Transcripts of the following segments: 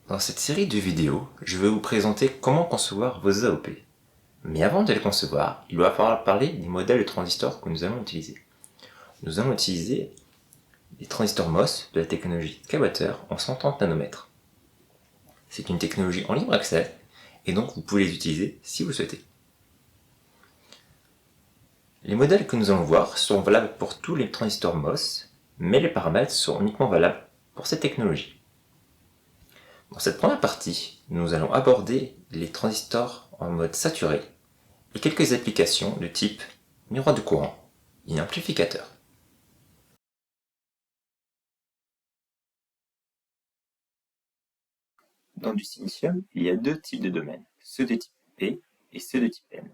Dans cette série de vidéos, je vais vous présenter comment concevoir vos AOP. Mais avant de les concevoir, il va falloir parler des modèles de transistors que nous allons utiliser. Nous allons utiliser les transistors MOS de la technologie SkyWater en 130 nanomètres. C'est une technologie en libre accès et donc vous pouvez les utiliser si vous souhaitez. Les modèles que nous allons voir sont valables pour tous les transistors MOS, mais les paramètres sont uniquement valables pour cette technologie. Dans cette première partie, nous allons aborder les transistors en mode saturé et quelques applications de type miroir de courant et amplificateur. Dans du silicium, il y a deux types de domaines, ceux de type P et ceux de type N.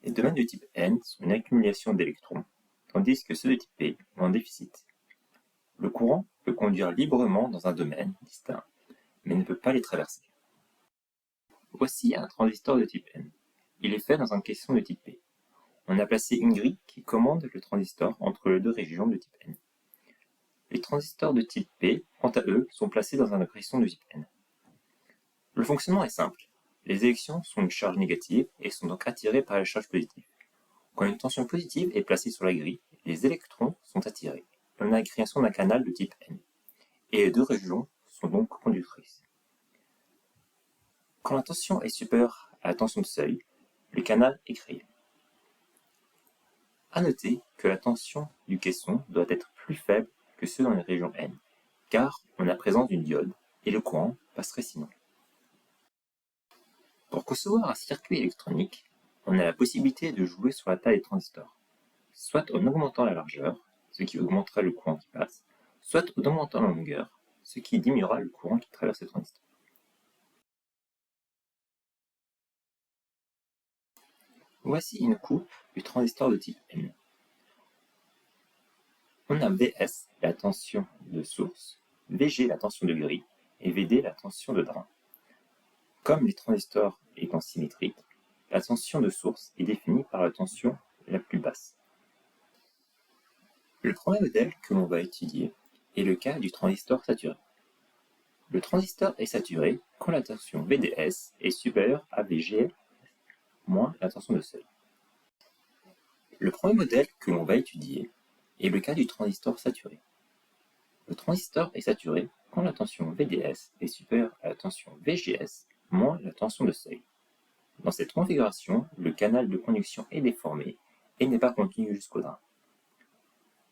Les domaines de type N sont une accumulation d'électrons, tandis que ceux de type P ont un déficit. Le courant peut conduire librement dans un domaine distinct, mais ne peut pas les traverser. Voici un transistor de type N. Il est fait dans un caisson de type P. On a placé une grille qui commande le transistor entre les deux régions de type N. Les transistors de type P, quant à eux, sont placés dans un caisson de type N. Le fonctionnement est simple. Les électrons sont une charge négative et sont donc attirés par la charge positive. Quand une tension positive est placée sur la grille, les électrons sont attirés. On a la création d'un canal de type N. Et les deux régions sont donc conductrices. Quand la tension est supérieure à la tension de seuil, le canal est créé. À noter que la tension du caisson doit être plus faible que ceux dans les régions N, car on a présence d'une diode et le courant passerait sinon. Pour concevoir un circuit électronique, on a la possibilité de jouer sur la taille des transistors, soit en augmentant la largeur, ce qui augmentera le courant qui passe, soit en augmentant la longueur, ce qui diminuera le courant qui traverse les transistors. Voici une coupe du transistor de type N. On a Vs, la tension de source, Vg, la tension de grille, et Vd, la tension de drain. Comme les transistors étant symétriques, la tension de source est définie par la tension la plus basse. Le premier modèle que l'on va étudier est le cas du transistor saturé. Le transistor est saturé quand la tension VDS est supérieure à VGS moins la tension de seuil. Le premier modèle que l'on va étudier est le cas du transistor saturé. Le transistor est saturé quand la tension VDS est supérieure à la tension VGS moins la tension de seuil. Dans cette configuration, le canal de conduction est déformé et n'est pas continu jusqu'au drain.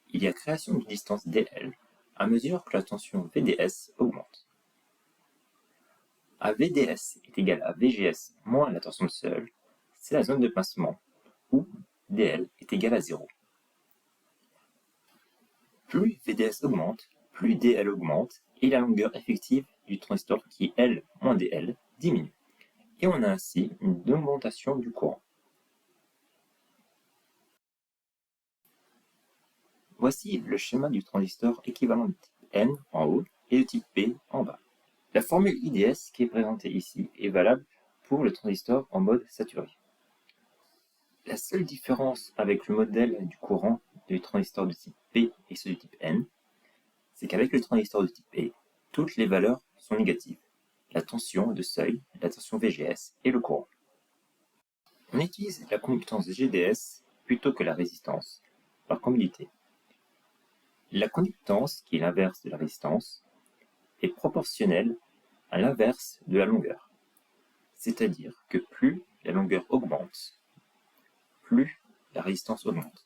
Il y a création d'une distance dL à mesure que la tension VDS augmente. A VDS est égal à VGS moins la tension de seuil, c'est la zone de pincement où dL est égal à 0. Plus VDS augmente, plus dL augmente et la longueur effective du transistor qui est L moins dL diminue. Et on a ainsi une augmentation du courant. Voici le schéma du transistor équivalent de type N en haut et de type P en bas. La formule IDS qui est présentée ici est valable pour le transistor en mode saturé. La seule différence avec le modèle du courant du transistor de type P et ceux de type N, c'est qu'avec le transistor de type P, toutes les valeurs sont négatives. La tension de seuil, la tension VGS et le courant. On utilise la conductance GDS plutôt que la résistance, par commodité. La conductance, qui est l'inverse de la résistance, est proportionnelle à l'inverse de la longueur. C'est-à-dire que plus la longueur augmente, plus la résistance augmente.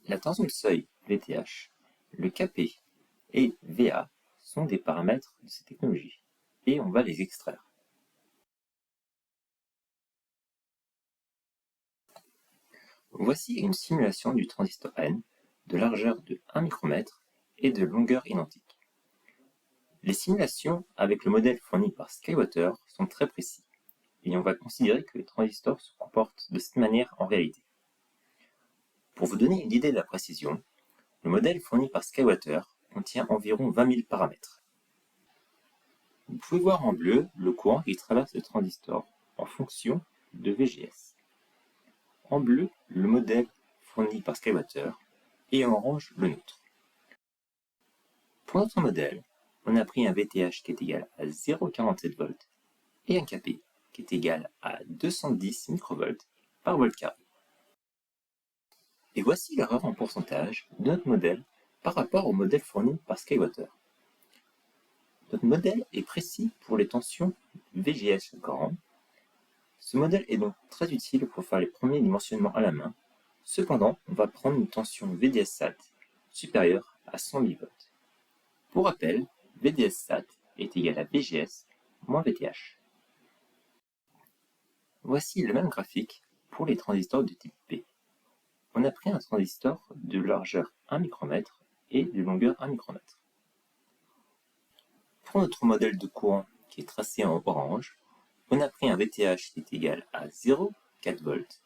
La tension de seuil, VTH, le Kp et Va sont des paramètres de cette technologie, et on va les extraire. Voici une simulation du transistor N de largeur de 1 micromètre et de longueur identique. Les simulations avec le modèle fourni par SkyWater sont très précis, et on va considérer que les transistors se comportent de cette manière en réalité. Pour vous donner une idée de la précision, le modèle fourni par SkyWater contient environ 20 000 paramètres. Vous pouvez voir en bleu le courant qui traverse le transistor en fonction de VGS. En bleu, le modèle fourni par SkyWater et en orange, le nôtre. Pour notre modèle, on a pris un VTH qui est égal à 0,47 volts et un Kp qui est égal à 210 microvolts par volt carré. Et voici l'erreur en pourcentage de notre modèle par rapport au modèle fourni par SkyWater. Notre modèle est précis pour les tensions VGS courant. Ce modèle est donc très utile pour faire les premiers dimensionnements à la main. Cependant, on va prendre une tension VDS-SAT supérieure à 100 millivolts. Pour rappel, VDS-SAT est égal à VGS moins VTH. Voici le même graphique pour les transistors de type P. On a pris un transistor de largeur 1 micromètre et de longueur 1 micromètre. Pour notre modèle de courant qui est tracé en orange, on a pris un VTH qui est égal à 0,4 volts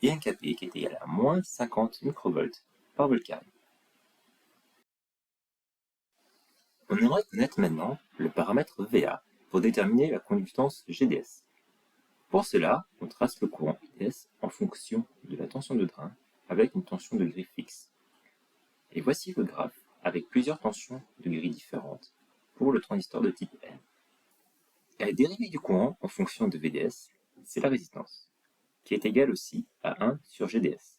et un Kp qui est égal à moins 50 microvolts par volt carré. On aimerait connaître maintenant le paramètre VA pour déterminer la conductance GDS. Pour cela, on trace le courant IDS en fonction de la tension de drain avec une tension de grille fixe. Et voici le graphe avec plusieurs tensions de grille différentes pour le transistor de type N. La dérivée du courant en fonction de VDS, c'est la résistance, qui est égale aussi à 1 sur GDS.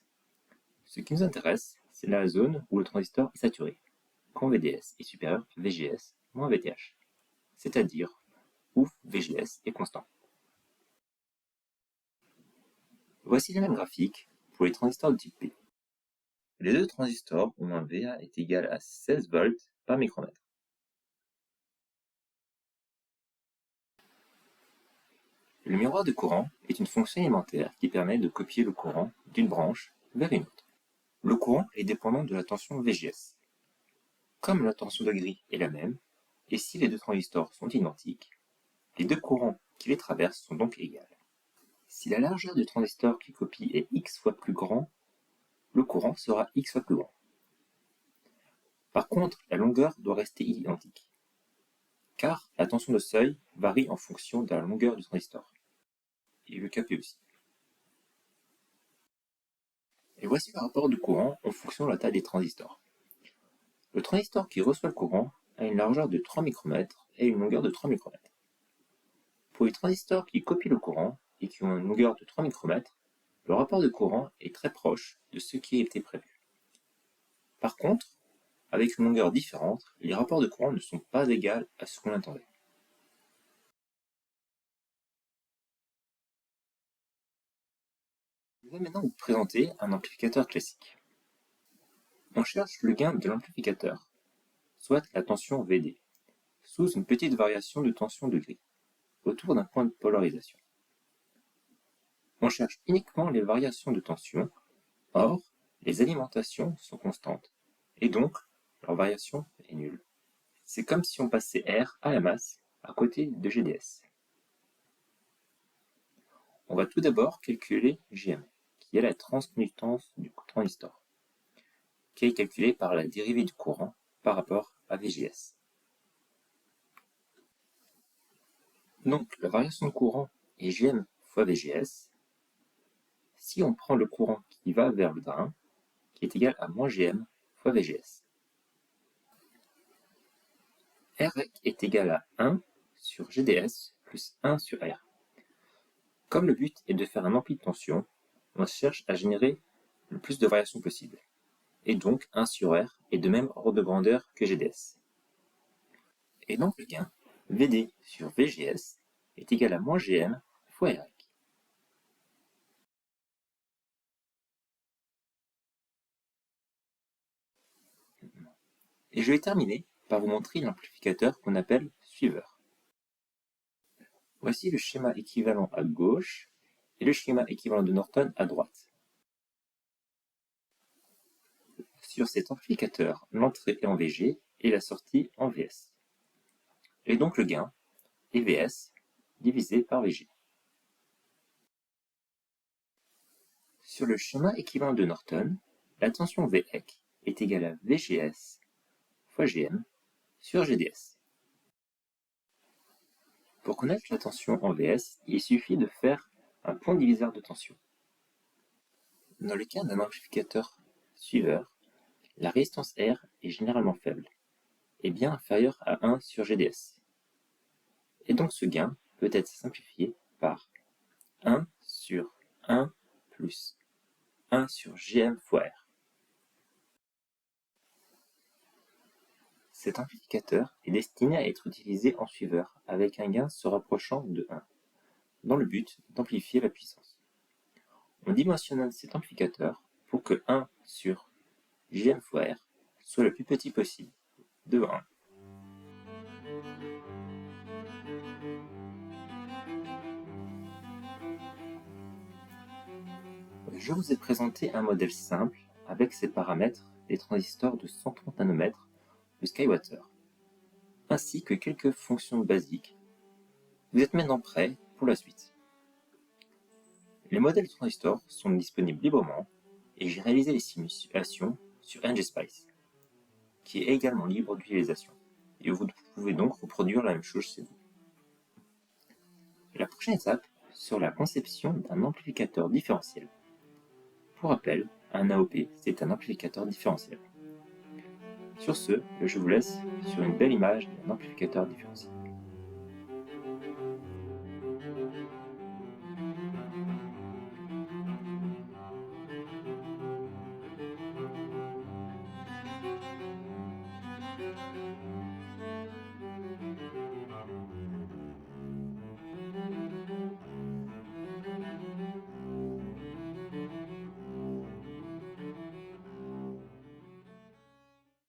Ce qui nous intéresse, c'est la zone où le transistor est saturé, quand VDS est supérieur à VGS moins VTH, c'est-à-dire où VGS est constant. Voici le même graphique pour les transistors de type P. Les deux transistors ont un VA est égal à 16 volts par micromètre. Le miroir de courant est une fonction élémentaire qui permet de copier le courant d'une branche vers une autre. Le courant est dépendant de la tension VGS. Comme la tension de grille est la même, et si les deux transistors sont identiques, les deux courants qui les traversent sont donc égales. Si la largeur du transistor qui copie est X fois plus grand, le courant sera X fois plus grand. Par contre, la longueur doit rester identique, car la tension de seuil varie en fonction de la longueur du transistor, et le Kp aussi. Et voici le rapport de courant en fonction de la taille des transistors. Le transistor qui reçoit le courant a une largeur de 3 micromètres et une longueur de 3 micromètres. Pour les transistors qui copient le courant et qui ont une longueur de 3 micromètres, le rapport de courant est très proche de ce qui était prévu. Par contre, avec une longueur différente, les rapports de courant ne sont pas égaux à ce qu'on attendait. Je vais maintenant vous présenter un amplificateur classique. On cherche le gain de l'amplificateur, soit la tension VD, sous une petite variation de tension de grille, autour d'un point de polarisation. On cherche uniquement les variations de tension, or les alimentations sont constantes, et donc leur variation est nulle. C'est comme si on passait R à la masse à côté de GDS. On va tout d'abord calculer Gm, qui est la transconductance du transistor, qui est calculée par la dérivée du courant par rapport à VGS. Donc la variation de courant est Gm fois VGS. Si on prend le courant qui va vers le drain, qui est égal à moins Gm fois VGS. R est égal à 1 sur GDS plus 1 sur R. Comme le but est de faire un ampli de tension, on cherche à générer le plus de variations possible. Et donc 1 sur R est de même ordre de grandeur que GDS. Et donc le gain, VD sur VGS, est égal à moins Gm fois R. Et je vais terminer par vous montrer l'amplificateur qu'on appelle suiveur. Voici le schéma équivalent à gauche et le schéma équivalent de Norton à droite. Sur cet amplificateur, l'entrée est en VG et la sortie en VS. Et donc le gain est VS divisé par VG. Sur le schéma équivalent de Norton, la tension VEC est égale à VGS fois Gm sur GDS. Pour connaître la tension en VS, il suffit de faire un point diviseur de tension. Dans le cas d'un amplificateur suiveur, la résistance R est généralement faible, est bien inférieur à 1 sur GDS. Et donc ce gain peut être simplifié par 1 sur 1 plus 1 sur GM fois R. Cet amplificateur est destiné à être utilisé en suiveur avec un gain se rapprochant de 1, dans le but d'amplifier la puissance. On dimensionne cet amplificateur pour que 1 sur GM fois R soit le plus petit possible, de 1. Je vous ai présenté un modèle simple avec ses paramètres des transistors de 130 nanomètres de Skywater, ainsi que quelques fonctions basiques. Vous êtes maintenant prêts pour la suite. Les modèles de transistors sont disponibles librement et j'ai réalisé les simulations sur ngSpice, qui est également libre d'utilisation, et vous pouvez donc reproduire la même chose chez vous. La prochaine étape sera la conception d'un amplificateur différentiel. Pour rappel, un AOP, c'est un amplificateur différentiel. Sur ce, je vous laisse sur une belle image d'un amplificateur différentiel.